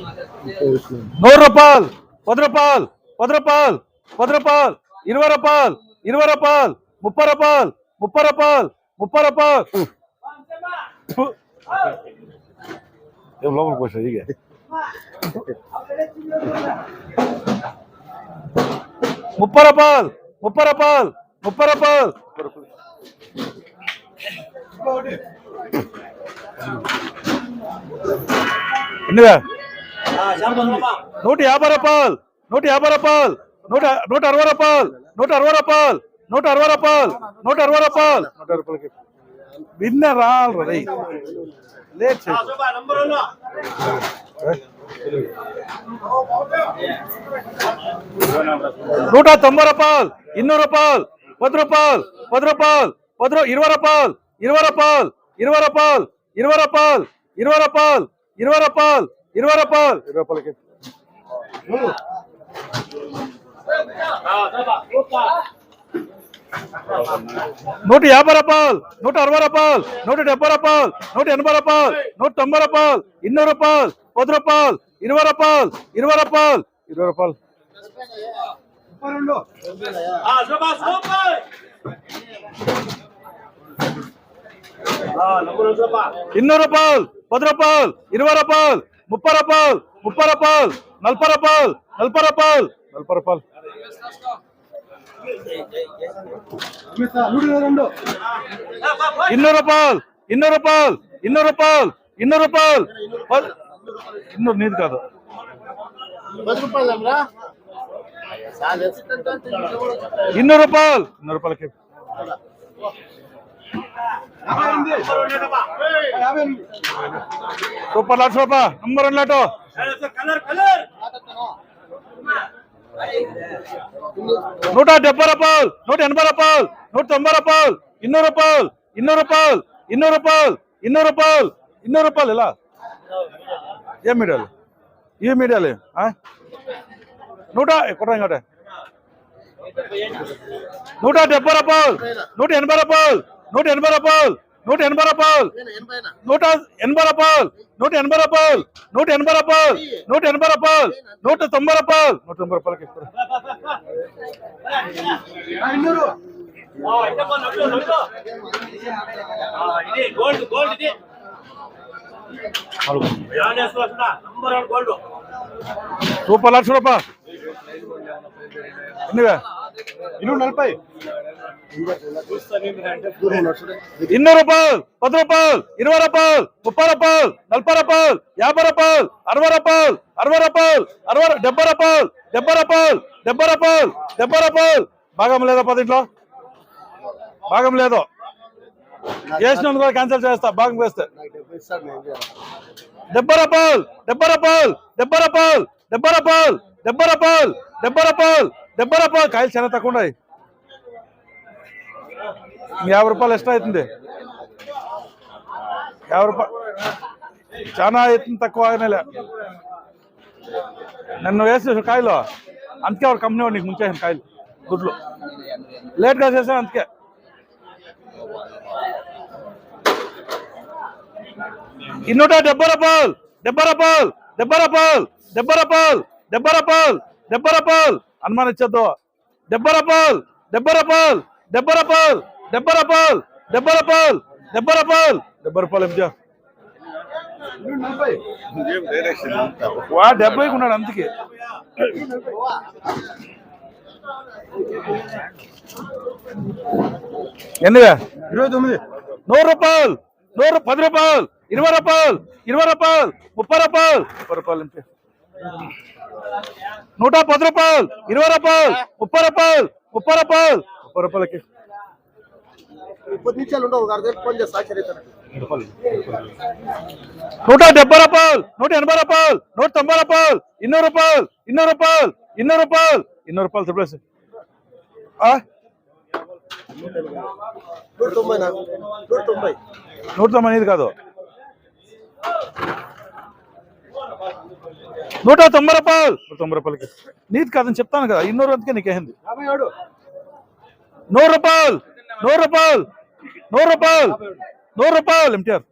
₹100, ₹10, ₹10, ₹10, ₹20, ₹20, ₹30, ₹30, ₹30. ఏం లోపలికి పోసా ఇక ₹30, ₹30, ₹30. ఎన్నివా ₹150, ₹150, ₹160, ₹160, ₹160, ₹160. విన్న రాళ్ళు రై లేట్ ₹190, ₹200, ₹10, ₹10, ₹10, ₹20, ₹20, ₹20, ₹20, ₹20, ₹20. ₹150, ₹160, ₹170, ₹180, ₹190, ₹200, ₹10, ₹20, ₹20. ₹200, ₹10, ₹20, ₹30, ₹40, ₹40, ₹40. ₹200 నీది కాదు ₹200. Super lot sofa number 1 లాటో ₹170, ₹180, ₹190, ₹200. ఇలా ఏం మీడియాలు ఈ మీడియాలు కొట్ట ఇంకోట ₹170, ₹180, ₹180, ₹180, ₹190. సూపర్ లక్ష రూపాయలు ఎన్నివే ₹240, ₹200, ₹10, ₹20, ₹20, ₹30, ₹40, ₹50, ₹60, ₹70. భాగం లేదా 10 ఇంట్లో భాగం లేదు చేసినందుకు కూడా క్యాన్సిల్ చేస్తా భాగం వేస్తే ₹70 కాయలు చాలా తక్కువ ఉన్నాయి. ₹50 ఎక్స్ట్రా అవుతుంది. ₹50 చాలా అవుతుంది తక్కువ. నన్ను వేసేసాడు కాయలు అందుకే వాడు కంపెనీ వాడు నీకు ముంచేసాను కాయలు గుడ్లు లేట్గా చేశాను అందుకే. ₹70 అనుమానించద్దు. ₹70 వాడు 70 ఉన్నాడు అందుకే. ఎన్నివే ₹29, ₹100, ₹100, ₹10, ₹20, ₹20, ₹30, ₹30 అంతే. ₹110, ₹20, ₹30, ₹30. ₹170, ₹180, ₹190, ₹200. ₹190 ఇది కాదు. ₹190 నీది కాదని చెప్తాను కదా. ₹200 అందుకే నీకేంది. ₹100 ఎంటీఆర్